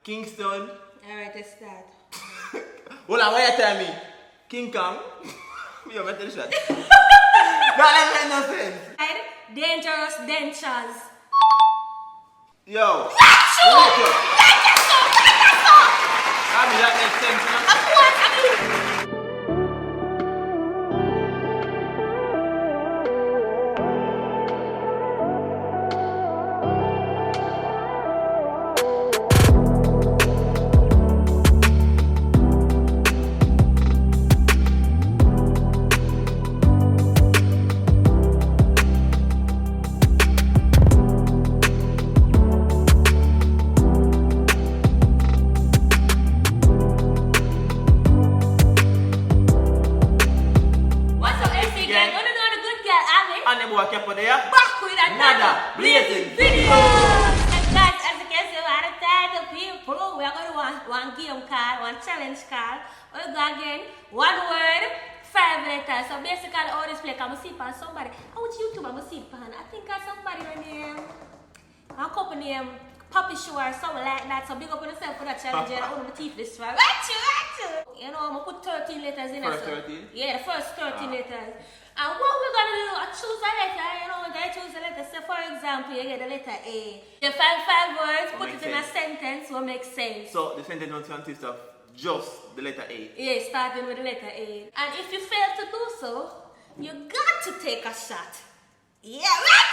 Kingston. Alright, let's start. Hold on, what you tell me? King Kong? Yo, better the shot. That doesn't make no sense. Dangerous dentures. Yo. Abbi, that makes sense, you know? Of course, I mean. And the boy kept on there. Back with Another blazing video. And guys, as you can see, we are the title people. We are going to one game card, one challenge card. We go again, one word, 5 letters. So basically, all this play, I'm see on somebody. Which YouTube I'm see on? I think I somebody name, a couple name, Puppy Show or something like that. So big up on yourself for that challenge. I want to teeth this one. You know, I'm going to put 13 letters in it. First 13? Yeah, the first 13 letters. And what we're going to do, I choose a letter, you know, I choose a letter. So for example, you get the letter A. You find 5 words, put it in a sentence, will make sense. So the sentence will consist of just the letter A. Yeah, starting with the letter A. And if you fail to do so, you got to take a shot. Yeah, right.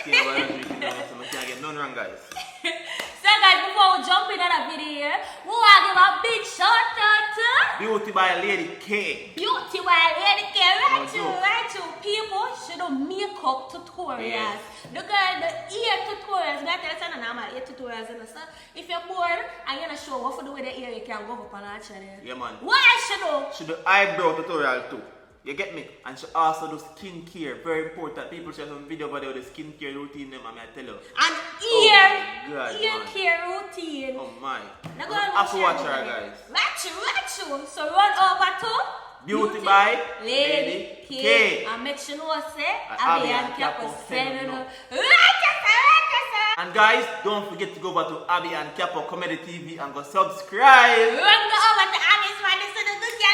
Yeah, but I don't drink it, so I can't get none wrong, guys. So guys, before we jump into the video, we want to give a big shout out to Beauty by Lady K. Beauty by Lady K. Right, No right. People should do makeup tutorials. Yes. The girl, the ear tutorials. We are telling you now, ear tutorials. So if you're bored and you're not sure what to do with the ear, you can go up on our channel. Yeah, man. What I should do? She do eyebrow tutorial too. You get me? And she also do skincare. Very important. People share some video about the skincare routine them, and I tell you. And ear, God, ear man. care routine. Oh my. Now go I have to watch share her, it. guys. Right. So run over to Beauty by Lady K. K. And make sure you say Abbi Abbi and and Capo Capo send send it. no. And guys, don't forget to go over to Abbi and Capo Comedy TV and go subscribe. Run over to Abbi's one to the good girl.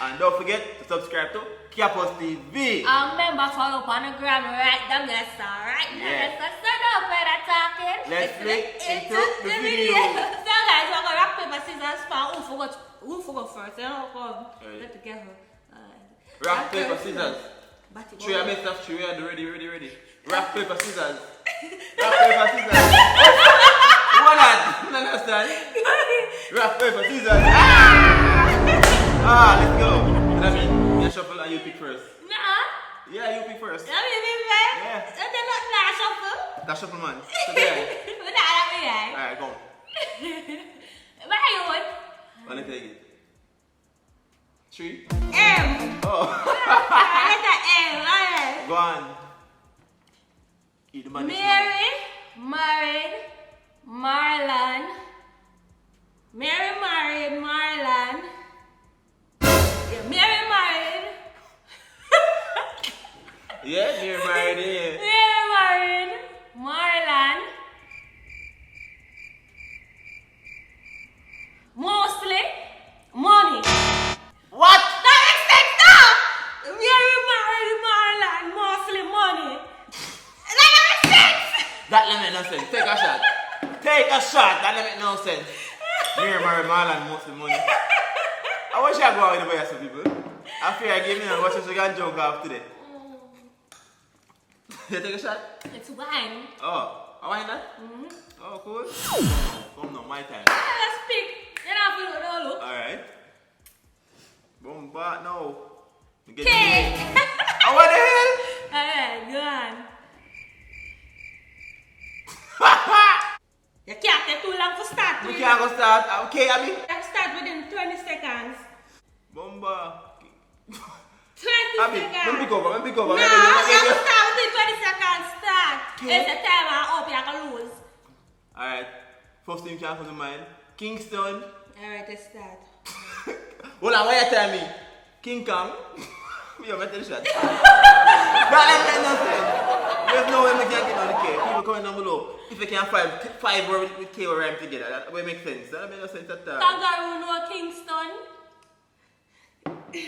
And don't forget to subscribe to Capo's TV. Remember follow up on the gram right down there, alright? Yeah. Let's start off with that talking. Let's flick into the video. So guys, we're gonna rock paper scissors for who forgot first? You know, come. Alright. Get together. Rock, paper, scissors. Batty Three, I ball. messed up. Three, ready. Rock, paper, scissors. Rock, paper, scissors. What that? You understand? Rock, paper, scissors. Let's go. That means you shuffle and you pick first. Nah. Yeah, you pick first. Let me be fair. Yeah. They're not flash shuffle. That shuffle, man. So there. But that me right. Alright, go. Where are you on? Let me take it. 3. M. Oh. Letter M. Alright. Go on. Eat the money. Mary married Marlon. Mary married Marlon. Yeah, Mary married. Yeah, you're married in. Mary married Marlon. Mostly money. What? That makes sense now. Mary married Marlon. Mostly money. That makes sense. That don't make no sense. Take a shot. Take a shot. That don't make no sense. Mary married Marlon, mostly money. I wish I go out with the boys, some people. I fear I give me and watch us again joke off today. You take a shot? It's wine. Oh, I want that? Oh, cool. Come now, my time. Let's pick. You know, if you don't look. Alright. Boom, but no. Get Okay. Oh, what the hell? Alright, go on. You can't take too long to start. We can't go start. Okay, Abbi. Start within 20 seconds. Bomba. 20 Abbi, seconds. let me pick over. No, you have to start within 20 seconds. Start. Okay. It's a time I hope you can lose. Alright. First thing can come to mind. Kingston. Alright, let's start. Hold on, what you tell me? King Kong? Yo, better the shot. That doesn't make no sense. There's no way we can get on the K. People coming down below. If they can find 5 words with K or rhyme together, that will make sense. That will make no sense at all. Kangaroo no Kingston.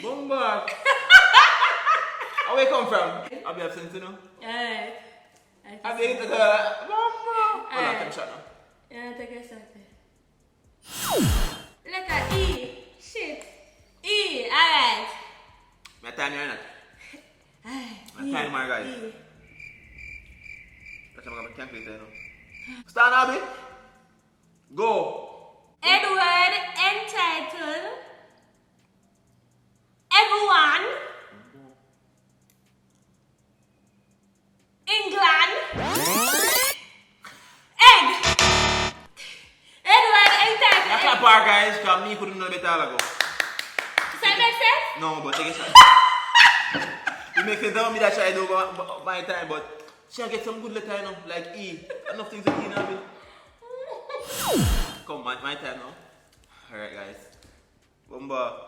Bomba. Where you come from? Abbi have sense, you know? Alright. Abbi get the Bomba. Hold on, take a shot now. Yeah, take a shot. Letter E. Shit. E. Alright. My time here or not? My time here, guys. Catch my calculator, you know. Start, Abbi. Go. Edward entitled Everyone England Egg Edward entitled That's a bar, guys, because me couldn't know better ago. Does that make sense? No, but take a shot. It makes sense. Don't me that try to do my time, but she'll get some good letter, you know, like E. Enough things with E now, Abbi. Come, my time now. Alright, guys. Bomba.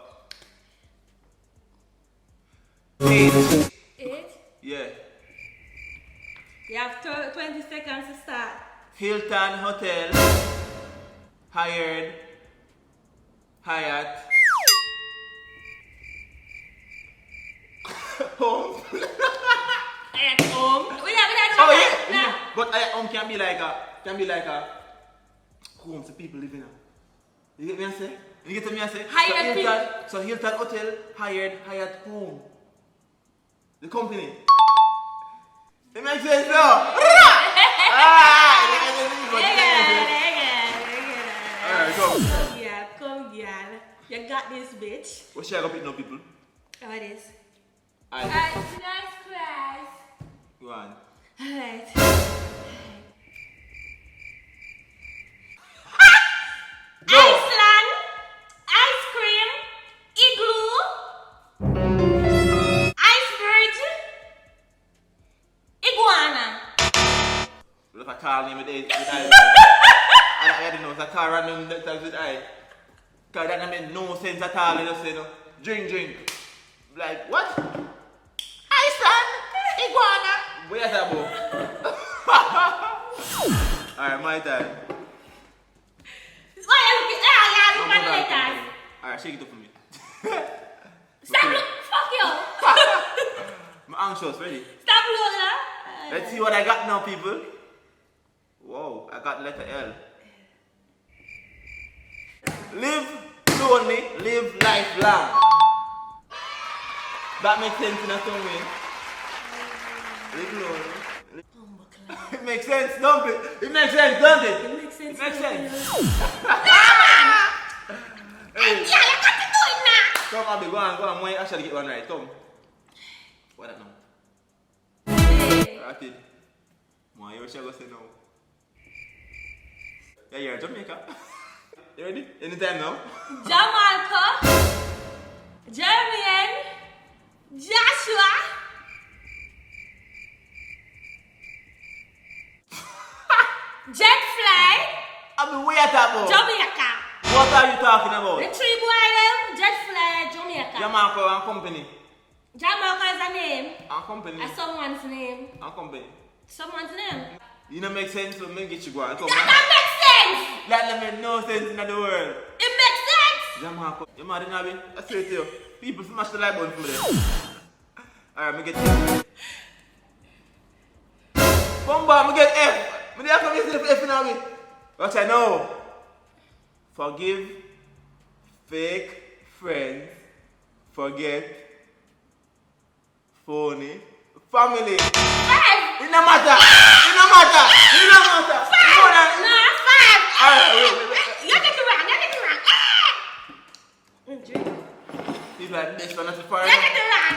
8. 8. Yeah. You have 20 seconds to start. Hilton Hotel. Hired. Hyatt. Home. At home. We have Oh yeah. But home can be like a home to people living in. You get me I say? You get me I say? Hired so Hilton Hotel hired Hyatt Home. The company. It makes sense now. Alright, come. Come, girl. You got this, bitch. What should I go pick no people? How it is? Alright. Nice class. Go on. Alright. Go. Iceland, ice cream, igloo, iceberg, iguana. Look at a car name with I didn't know it's a car random that with I. Because that made no sense at all. They just say, no, drink. Like, what? Iceland, iguana. Where's that boy? Alright, my time. Why are you looking? Look at the letters. Alright, shake it up for me. Stop look. Fuck you. I'm anxious, ready? Stop looking. Let's see what I got now, people. Whoa, I got letter L. Live lonely, live life long. That makes sense in a some way. Live lonely. It makes sense, don't it? It makes sense, don't it? It makes sense. It makes sense. Hey. Yeah, you got to do it now. Come, Abbi, go on. I actually get one right. Come. What that now? Hey. Alright, kid. Come on, you wish I go say no. Yeah, you're Jamaica. You ready? Anytime now? Jamaica, Jeremian, Joshua, Jetfly, Abbi, where you talking about? Jamaica. What are you talking about? The three boy them, Jetfly, Jamaica. Jamaica and company. Jamaica is a name. And company. And someone's name. And company. Someone's name. You know make sense, so make get you go on. Come That on. don't make sense. That don't make no sense in the world. It makes sense. Jamaica. You mad in Abbi? I swear to you. People smash the light button for me. Alright, me get F. Bomba, me get F. Me have to miss the F in Abbi. What I know. Forgive fake friends. Forget phony family. Five. It no matter. It no matter. It no matter. Five. No, 5. Alright, wait. You get it wrong. Drink. People like this one, that's the fire. You get it wrong.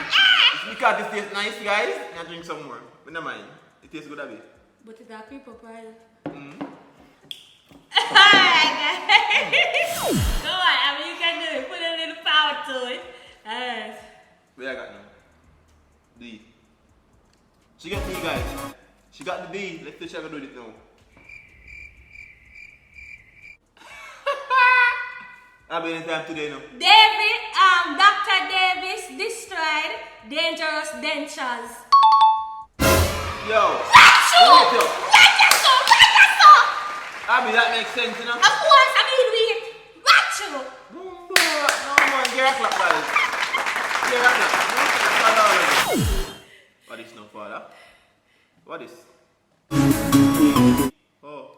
It's because this tastes nice, guys. I drink some more. But never mind. It tastes good, Abbi. But it's a people pile. Mm-hmm. Alright, guys. Go on, I mean, you can do it. Put a little power to it. Alright. Where I got now? D. She got D, guys. She got the D. Let's see if she can do it now. I'll be in time today now. Dr. Davis destroyed dangerous dentures. Yo. Macho! Wait up. Macho! Macho! Abby, that makes sense, you know? Of course, I mean wait. Macho! Boom, boom. No, man, get a clap, guys. Get a clap. What is no father? What is? Oh.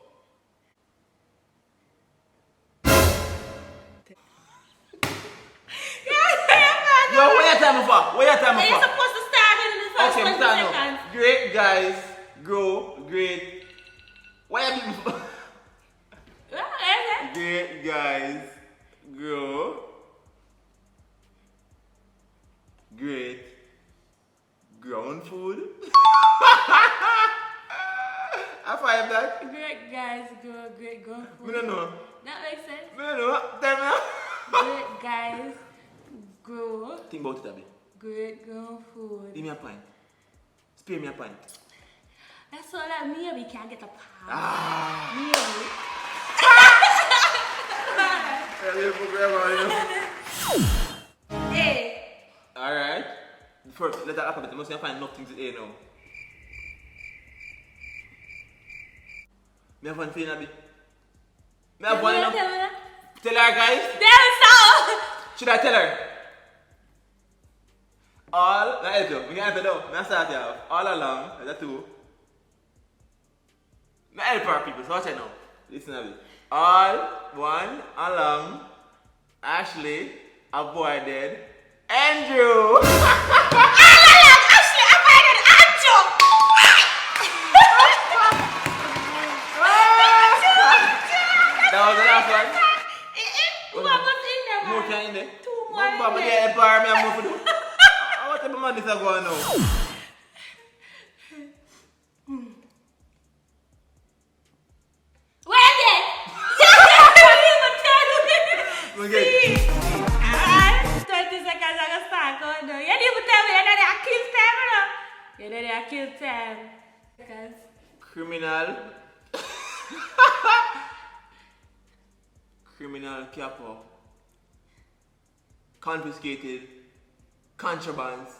Yo, what you time for? What you time You're for? supposed to start in the first Okay, 20 start now. seconds. Great guys grow great. What you mean? Great guys grow great ground food. I find that. Great guys grow great grown I food. don't know. That makes sense. I don't know. Tell me. Great guys grow Think about it, Abby. great grown food. Give me a pint. Spare me a pint. That's all that maybe can't get a pound. Ah. Maybe. Hey. Alright. First, let that alphabet. You must find nothing to A now. Me have one thing, Abby. Me have one now. Tell her, guys. There is so. Should I tell her? All, now help you. We can help you now. I start here. All along, that's two. I help our people, so watch it now. Listen to me. All, one, along, Ashley, avoided, Andrew. Ashley avoided Andrew. That was the last one. What was in there? More can in there. Two more in But there. they empower me and more for do. What type of man this is going now? Where then? Okay. See? Alright, 20 seconds I can start going now. You didn't even tell me that I kill time, you know? You didn't I kill time. Seconds. Criminal. Criminal capo. Confiscated. Contrabands.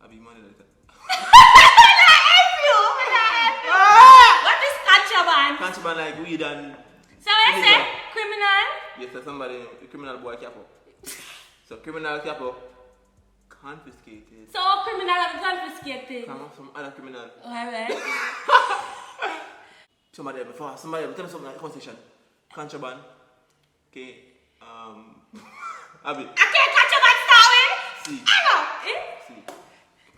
I'll be money like that. What is contraband? Contraband like weed and. So I say criminal. Yes, so somebody, criminal boy capo. So criminal capo. Confiscated. So criminal have confiscated. Come on, some other criminal. Alright. Somebody before, somebody tell me something like conversation. Contraband. Okay. Abby. I can't contraband start with. See. I know. Eh? See.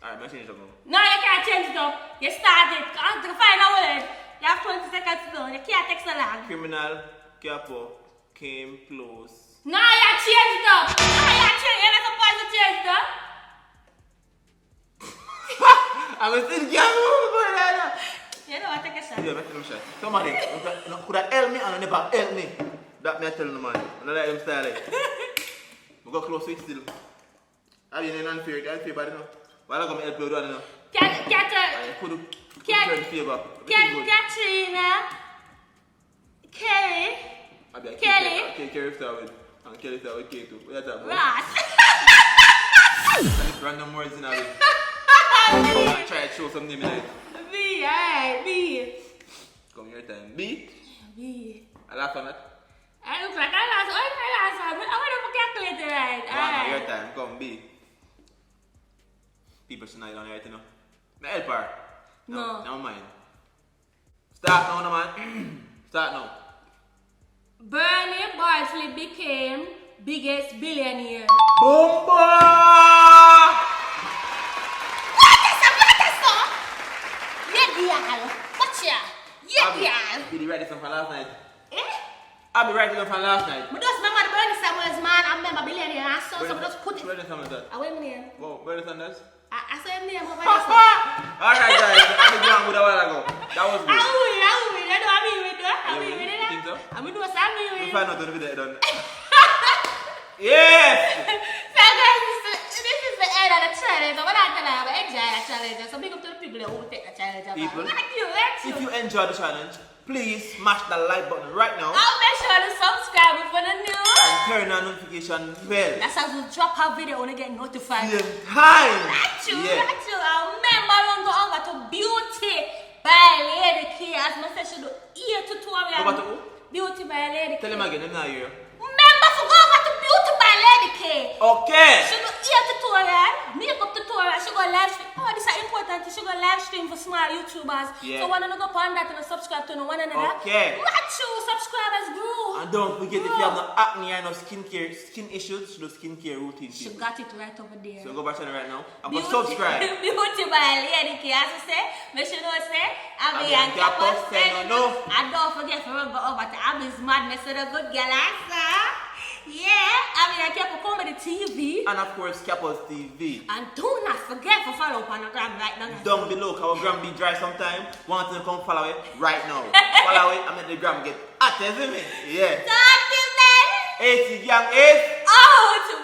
Alright, I'm change it up now. No, you can't change it up. You start it. To find a word. You have 20 seconds to do. You can't take so long. Criminal capo came close. No, you change it up. No, you change. You're not supposed to change it up. I'm still gamble. You know what? Take a shot. Yeah, make them shot. Somebody could have helped me and never helped me. That me I tell the man. I don't let him style it. We go close to it still. I mean, unfair. Unfair, but you know. While I'm going to help you, I don't know. Katrina, Kelly, Kelly, Kelly start with. And Kelly start with K too. What you talking about? Ross. Random words in it. Try to show some name in it. B, alright, B. Come your time. B. B. I laugh on that. I look like I lost. I want to calculate it right. Alright. Your time. Come B. People should not on right, you know. Me help her. No. Never mind. Start now, no man. Start now. Bernie Bartley became biggest billionaire. Bomba! What is that? Yeah, girl. Watch ya. Yeah, girl. Did you write this one from last night? Eh? I'll be writing it from last night. I just remember the Bernie Samuels man. I remember billionaire. I saw some just put it. Bernie Sanders that. I wait my name. Whoa, Bernie Sanders? I saw him name over there. Alright guys, I'm going with a while ago. That was good. I will. I know I'm with it. I'm with it. You think so? I'm with it. We'll find out when the video is done. Yes! So guys, this is the end of the challenge. I'm not gonna have enjoy the challenge. So big up to the people who will take the challenge. People, Thank you. if you enjoyed the challenge, please smash the like button right now. I'll make sure to subscribe for the news. And turn on notification bell. That's how you drop her video when you get notified. Same time. That's you, Yeah. that's you. I remember when go over to Beauty by Lady K. As I said, she do ear tutorial. Go back to who? Beauty by Lady K. Tell him again, I'm not here. Remember to go over to Beauty by Lady K. Okay. She do ear tutorial, makeup tutorial. She go live stream. Oh, this is important. She go live stream for small YouTubers. Yeah. So when you go on that and subscribe to one another. Okay. Watch you, subscribers grow. And don't forget if you have no acne or no skin issues, she do skincare routine. She got it right over there. So go back to it right now. I'm going to subscribe. Beauty by Lady K. As I say, make sure you say, Abbi and Capo, say no. And don't forget to go over to Abbi's Madness with a good girl answer. Yeah, Abbi and Capo Comedy TV. And of course, Capo's TV. And do not forget to follow up on the gram right now. Down below, our gram be dry sometime. Want to come follow it right now. Follow it and make the gram get hot, isn't it? Yeah. Talk to them. 80 gang is Out.